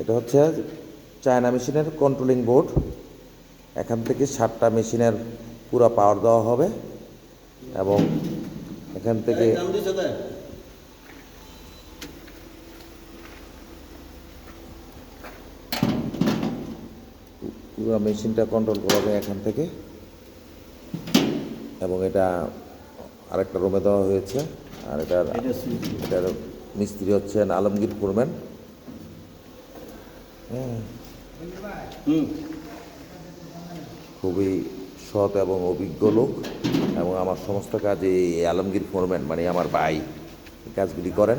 এটা হচ্ছে চায়না মেশিনের কন্ট্রোলিং বোর্ড। এখান থেকে 7টা মেশিনের পুরো পাওয়ার দেওয়া হবে এবং এখান থেকে পুরো মেশিনটা কন্ট্রোল করা হবে এখান থেকে। এবং এটা আরেকটা রুমে দেওয়া হয়েছে। আর এটার মিস্ত্রি হচ্ছেন আলমগীর ফোরম্যান। খুবই সৎ এবং অভিজ্ঞ লোক এবং আমার সমস্ত কাজে এই আলমগীর ফোরম্যান মানে আমার ভাই এই কাজগুলি করেন।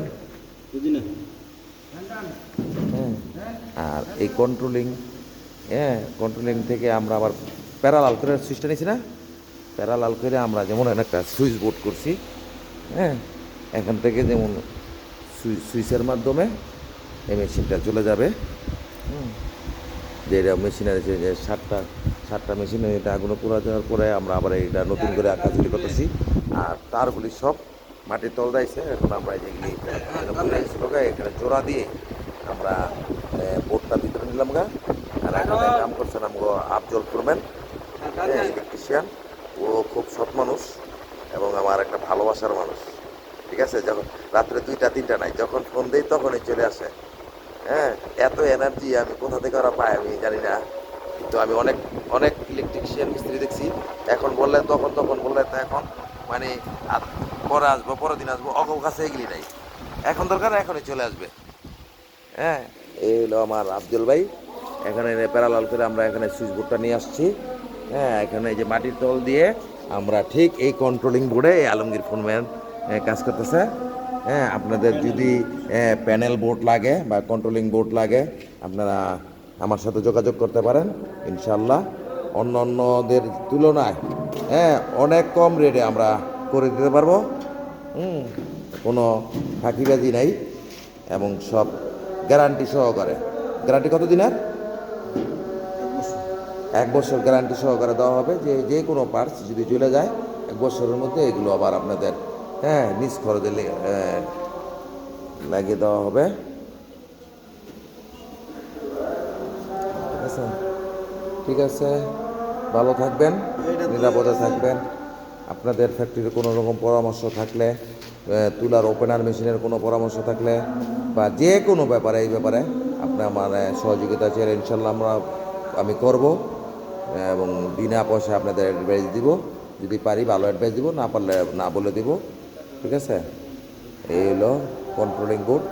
আর এই কন্ট্রোলিং থেকে আমরা আবার প্যারালাল করে সুইচটা নিয়েছি না, প্যারালাল করে আমরা যেমন একটা সুইচ বোর্ড করছি। এখান থেকে যেমন সুইচের মাধ্যমে এই মেশিনটা চলে যাবে। যে এটা মেশিনারি যে সাতটা মেশিন এটা আগুনে পুরা যাওয়ার পরে আমরা আবার এটা নতুন করে কাজগুলি করতেছি। আর তারগুলি সব মাটির তল যাইছে। এখন আমরা যেগুলি এখানে জোড়া দিয়ে আমরা বোর্ডটা ভিতরে নিলাম গা। আর এখানে কাম করছেন আমগো আফজল ফোরম্যান, ইলেকট্রিশিয়ান। ও খুব সৎ মানুষ এবং আমার একটা ভালোবাসার মানুষ। ঠিক আছে, যখন রাত্রে 2টা-3টা নাই, যখন ফোন দেই তখনই চলে আসে। এত এনার্জি আমি কোথা থেকে ওরা পায় আমি জানি না। কিন্তু আমি অনেক অনেক ইলেকট্রিশিয়ান মিস্ত্রি দেখছি, এখন বললে তখন বললে তো এখন মানে আর পরে আসবো, পরের দিন আসবো, কাছে এগুলি নাই। এখন দরকার এখনই চলে আসবে। এই হলো আমার আফজল ভাই। এখানে প্যারালাল করে আমরা এখানে সুইচ বোর্ডটা নিয়ে আসছি। এখানে এই যে মাটির তল দিয়ে আমরা ঠিক এই কন্ট্রোলিং বোর্ডে এই আলমগীর ফোরম্যান কাজ করতেছে। আপনাদের যদি প্যানেল বোর্ড লাগে বা কন্ট্রোলিং বোর্ড লাগে আপনারা আমার সাথে যোগাযোগ করতে পারেন। ইনশাল্লাহ অন্য অন্যদের তুলনায় অনেক কম রেটে আমরা করে দিতে পারবো। কোনো ফাঁকিবাজি নাই এবং সব গ্যারান্টি সহকারে। গ্যারান্টি কত দিনের? 1 বছর গ্যারান্টি সহকারে দেওয়া হবে। যে কোনো পার্টস যদি চলে যায় 1 বছরের মধ্যে এগুলো আবার আপনাদের নিজ খরচে লাগিয়ে দেওয়া হবে। ঠিক আছে, ঠিক আছে, ভালো থাকবেন, নিরাপদে থাকবেন। আপনাদের ফ্যাক্টরির কোনো রকম পরামর্শ থাকলে, তুলার ওপেনার মেশিনের কোনো পরামর্শ থাকলে বা যে কোনো ব্যাপারে এই ব্যাপারে আপনি আমার সহযোগিতা চাইলে ইনশাল্লাহ আমি করব এবং বিনা পয়সা আপনাদের অ্যাডভাইস দিব। যদি পারি ভালো অ্যাডভাইস দিব, না পারলে না বলে দিব। ঠিক আছে, এই হলো কন্ট্রোলিং বোর্ড।